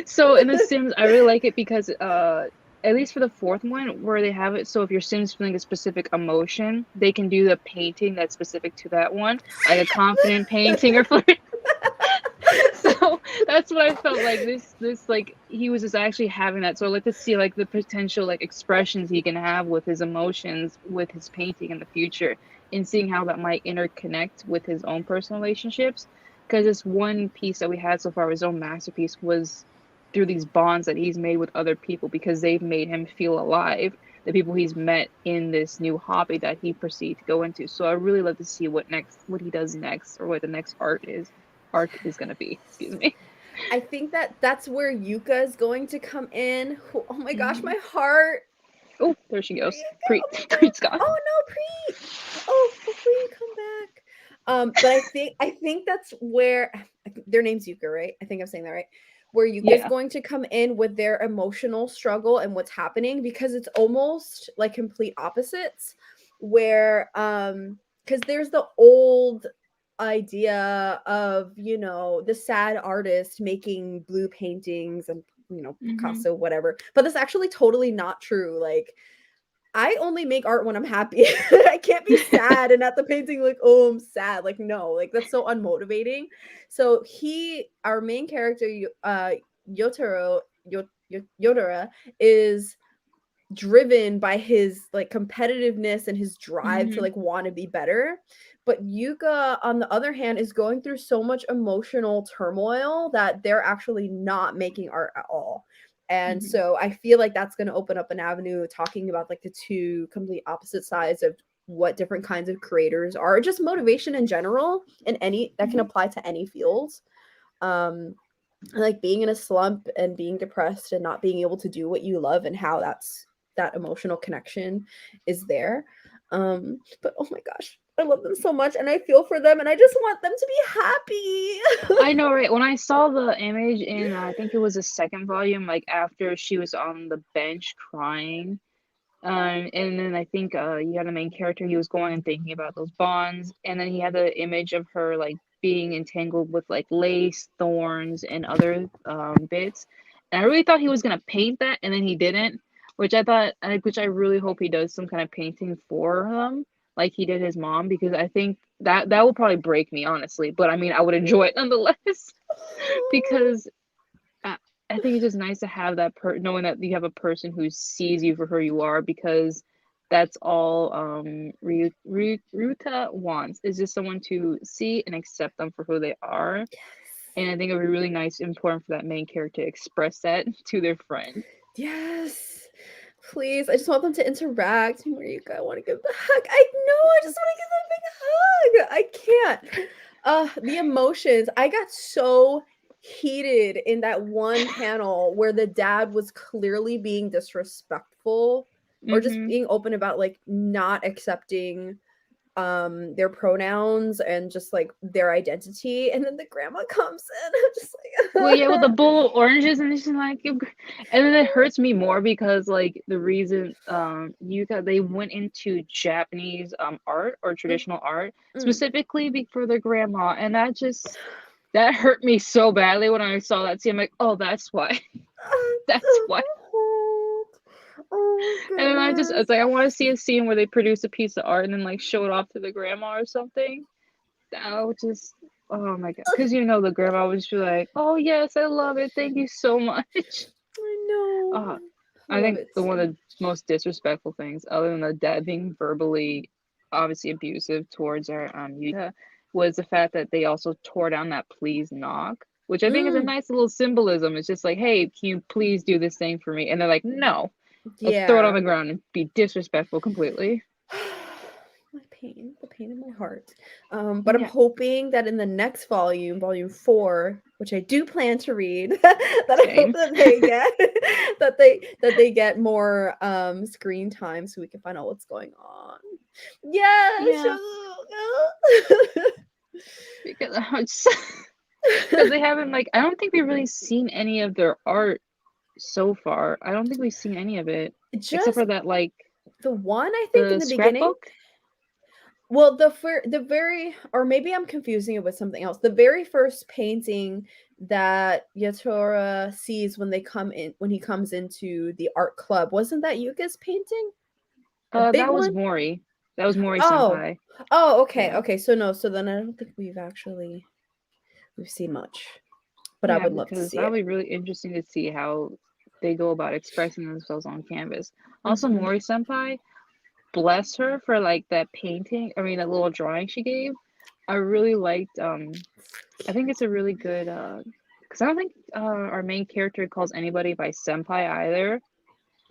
So in The Sims, I really like it because at least for the fourth one, where they have it, so if your Sim's feeling a specific emotion, they can do the painting that's specific to that one, like a confident painting or flirt. So that's what I felt like. This like he was just actually having that. So I like to see like the potential like expressions he can have with his emotions with his painting in the future, and seeing how that might interconnect with his own personal relationships. Because this one piece that we had so far, his own masterpiece, was through these bonds that he's made with other people because they've made him feel alive. The people he's met in this new hobby that he proceeded to go into. So I really love to see what he does next, or what the next art is going to be. Excuse me. I think that's where Yuka is going to come in. Oh my gosh, my heart. Oh, there she goes. Preet's gone. Oh no, Preet. Oh, Preet, come back. But I think that's where their name's Yuka, right? I think I'm saying that right. Where Yuka's going to come in with their emotional struggle and what's happening, because it's almost like complete opposites. Where because there's the old idea of, you know, the sad artist making blue paintings and, you know, Picasso, whatever, but that's actually totally not true. Like, I only make art when I'm happy. I can't be sad and at the painting like, oh, I'm sad. Like, no, like that's so unmotivating. So our main character, Yotaro is driven by his like competitiveness and his drive to like want to be better. But Yuka, on the other hand, is going through so much emotional turmoil that they're actually not making art at all. And so I feel like that's going to open up an avenue talking about like the two complete opposite sides of what different kinds of creators are, just motivation in general, and any that can apply to any fields. Like being in a slump and being depressed and not being able to do what you love, and how that emotional connection is there. But oh my gosh, I love them so much and I feel for them and I just want them to be happy. I know, right? When I saw the image in, I think it was the second volume, like after she was on the bench crying, And then I think you had the main character. He was going and thinking about those bonds, and then he had the image of her like being entangled with like lace, thorns, and other bits. And I really thought he was gonna paint that, and then he didn't, which I really hope he does some kind of painting for them, like he did his mom, because I think that will probably break me, honestly. But I mean, I would enjoy it nonetheless, because I, I think it's just nice to have that knowing that you have a person who sees you for who you are, because that's all Ruta wants, is just someone to see and accept them for who they are. And I think it would be really nice, important for that main character to express that to their friend. Yes. Please. I just want them to interact. Marika, I want to give the hug. I know. I just want to give that big hug. I can't. The emotions. I got so heated in that one panel where the dad was clearly being disrespectful or just being open about like not accepting their pronouns and just like their identity, and then the grandma comes in. I'm just like Well, yeah, with the bowl of oranges, and it's just like, and then it hurts me more because like the reason they went into Japanese art or traditional art specifically for their grandma, and that hurt me so badly when I saw that scene. I'm like, oh, that's why. That's why. Oh, and then it's like, I want to see a scene where they produce a piece of art and then like show it off to the grandma or something. That would just, oh my god, because the grandma would just be like, oh yes, I love it, thank you so much. I know. I think one of the most disrespectful things, other than the dad being verbally obviously abusive towards our Yuta, was the fact that they also tore down that please knock, which I think is a nice little symbolism. It's just like, hey, can you please do this thing for me? And they're like, no. Let's throw it on the ground and be disrespectful completely. The pain in my heart. But I'm hoping that in the next volume 4, which I do plan to read, that I hope that they get that they get more screen time so we can find out what's going on. Yeah. Because they haven't, like, I don't think we've really seen any of their art so far. I don't think we've seen any of it, except for that, like, the one I think in the beginning. Scrapbook? Well, the very, or maybe I'm confusing it with something else. The very first painting that Yatora sees when he comes into the art club, wasn't that Yuka's painting? That was Mori. That was Mori senpai. Oh, okay, yeah. Okay. So then I don't think we've seen much. But I would love to see that would be really interesting to see how they go about expressing themselves on canvas. Also, Mori senpai, bless her for like that painting. I mean, that little drawing she gave. I really liked. I think it's a really good. Because I don't think our main character calls anybody by senpai either.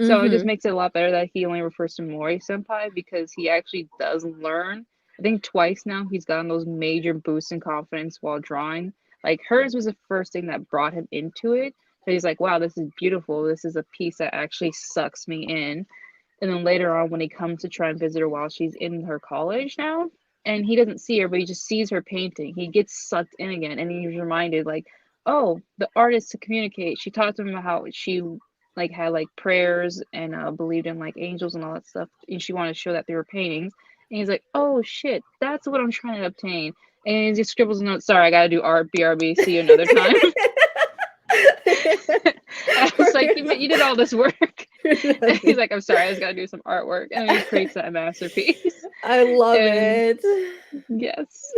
So it just makes it a lot better that he only refers to Mori senpai, because he actually does learn. I think twice now he's gotten those major boosts in confidence while drawing. Like hers was the first thing that brought him into it. So he's like, wow, this is beautiful. This is a piece that actually sucks me in. And then later on, when he comes to try and visit her while she's in her college now, and he doesn't see her, but he just sees her painting, he gets sucked in again, and he's reminded, like, oh, the artist to communicate. She talked to him about how she like had like prayers and believed in like angels and all that stuff, and she wanted to show that through her paintings. And he's like, oh shit, that's what I'm trying to obtain. And he just scribbles a note, sorry, I gotta do art, BRB, see you another time. I was like, you did all this work. And he's like, I'm sorry, I just gotta do some artwork. And then he creates that masterpiece. I love it. Yes.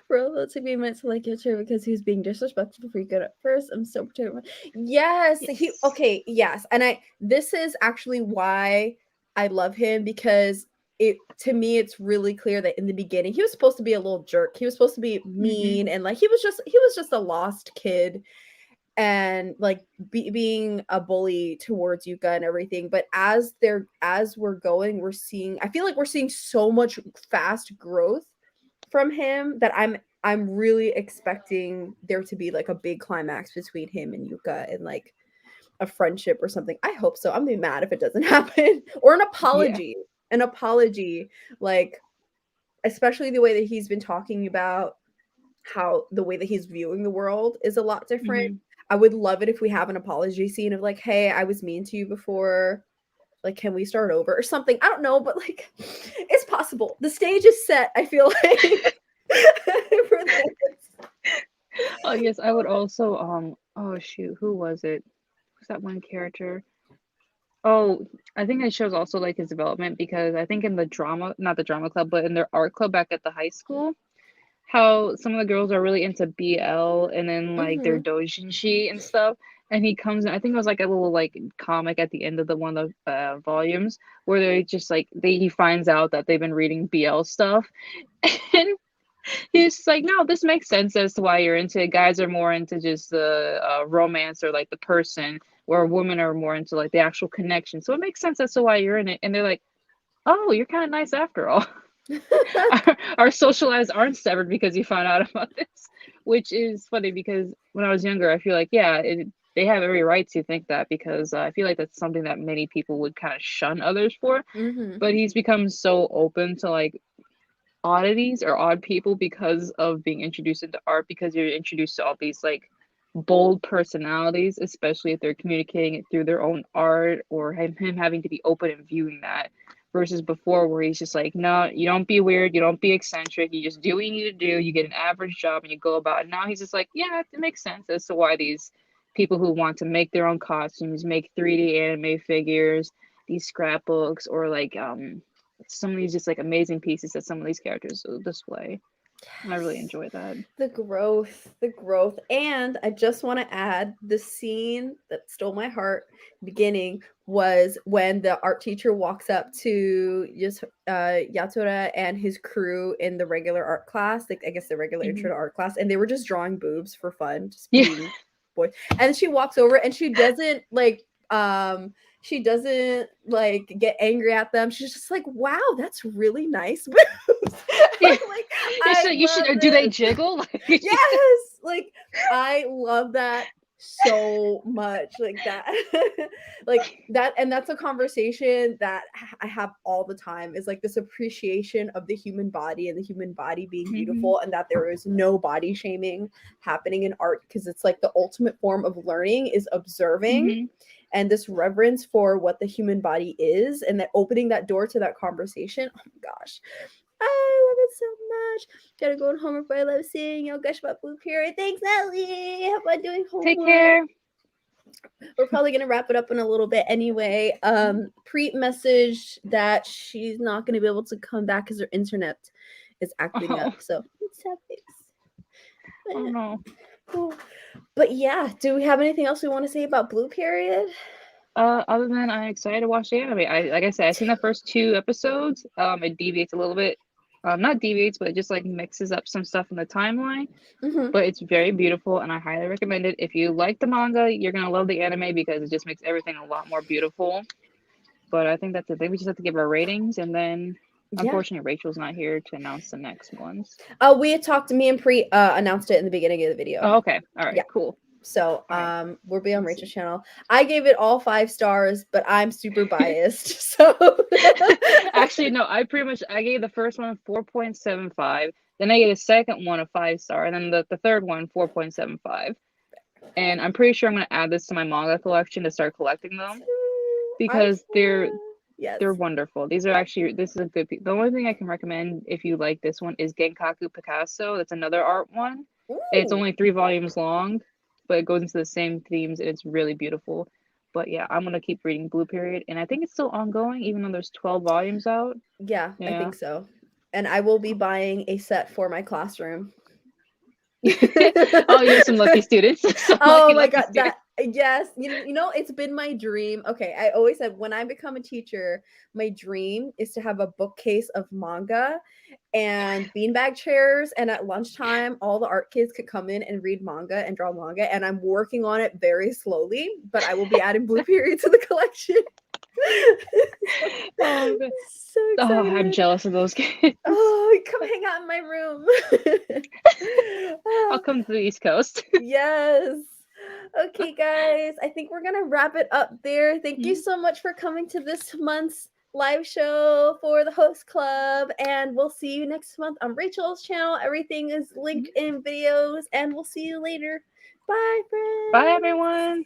Bro, that took me a minute to like get you because he's being disrespectful pretty good at first. I'm so protective. Yes. Yes. And this is actually why I love him, because to me it's really clear that in the beginning he was supposed to be a little jerk. He was supposed to be mean and like he was just a lost kid and like being a bully towards Yuka and everything. But as we're going, I feel like we're seeing so much fast growth from him that I'm really expecting there to be like a big climax between him and Yuka and like a friendship or something. I hope so. I'm gonna be mad if it doesn't happen. Or an apology. Yeah. An apology, like especially the way that he's been talking about how the way that he's viewing the world is a lot different. I would love it if we have an apology scene of like, hey, I was mean to you before. Like, can we start over or something? I don't know, but like, it's possible. The stage is set, I feel like, for this. Oh yes, I would also oh shoot, who was it? Who's that one character? Oh, I think it shows also like his development because I think in the drama, not the drama club, but in their art club back at the high school, how some of the girls are really into BL and then like their doujinshi and stuff. And he comes in, I think it was like a little like comic at the end of the one of the volumes where they just like he finds out that they've been reading BL stuff. And he's just like, no, this makes sense as to why you're into it. Guys are more into just the romance or like the person, where women are more into like the actual connection. So it makes sense as to why you're in it. And they're like, oh, you're kind of nice after all. our social lives aren't severed because you found out about this, which is funny because when I was younger, I feel like, yeah, they have every right to think that because I feel like that's something that many people would kind of shun others for. But he's become so open to like oddities or odd people because of being introduced into art, because you're introduced to all these like bold personalities, especially if they're communicating it through their own art or him having to be open and viewing that versus before where he's just like, no, you don't be weird, you don't be eccentric, you just do what you need to do, you get an average job and you go about it. Now he's just like, yeah, it makes sense as to why these people who want to make their own costumes, make 3D anime figures, these scrapbooks, or like some of these just like amazing pieces that some of these characters display. I really enjoy that. The growth. And I just want to add the scene that stole my heart beginning was when the art teacher walks up to just Yatora and his crew in the regular art class, like I guess the regular intro to art class, and they were just drawing boobs for fun, just being boys. And she walks over and she doesn't like get angry at them. She's just like, wow, that's really nice boobs. Yeah. Like, you should do they jiggle? Yes, like I love that so much, like that like that. And that's a conversation that I have all the time, is like this appreciation of the human body and the human body being beautiful, and that there is no body shaming happening in art, because it's like the ultimate form of learning is observing and this reverence for what the human body is, and that opening that door to that conversation. Oh my gosh, I love it so much. Gotta go on homework, but I love seeing y'all gush about Blue Period. Thanks, Natalie. Have fun doing homework. Take care. We're probably gonna wrap it up in a little bit anyway. Preet messaged that she's not gonna be able to come back because her internet is acting up. So it's sad face. Oh no. But yeah, do we have anything else we want to say about Blue Period? Other than I'm excited to watch the anime. Like I said, I've seen the first 2 episodes. It deviates a little bit. Not deviates, but it just like mixes up some stuff in the timeline. But it's very beautiful, and I highly recommend it. If you like the manga, you're gonna love the anime because it just makes everything a lot more beautiful. But I think that's it. We just have to give our ratings, and then unfortunately Rachel's not here to announce the next ones. We had talked to me and Pre announced it in the beginning of the video. Oh, okay. All right. Yeah. Cool. So we'll be on Rachel's channel. I gave it all 5 stars, but I'm super biased. So actually, no, I gave the first one 4.75. Then I gave the second one a 5-star, and then the third one 4.75. And I'm pretty sure I'm gonna add this to my manga collection to start collecting them because they're wonderful. These are actually, this is a good piece. The only thing I can recommend if you like this one is Genkaku Picasso. That's another art one. It's only 3 volumes long, but it goes into the same themes and it's really beautiful. But yeah, I'm gonna keep reading Blue Period, and I think it's still ongoing even though there's 12 volumes out. Yeah, I think so. And I will be buying a set for my classroom. Oh, you're some lucky students. Oh my god, students. Yes, you know, it's been my dream. Okay, I always said when I become a teacher, my dream is to have a bookcase of manga and beanbag chairs, and at lunchtime all the art kids could come in and read manga and draw manga, and I'm working on it very slowly, but I will be adding Blue Period to the collection. Oh, so excited. I'm jealous of those kids. Oh, come hang out in my room. I'll come to the East Coast. Yes. Okay, guys, I think we're gonna wrap it up there. Thank you so much for coming to this month's live show for the host club, and we'll see you next month on Rachel's channel. Everything is linked in videos, and we'll see you later. Bye, friends. Bye, everyone.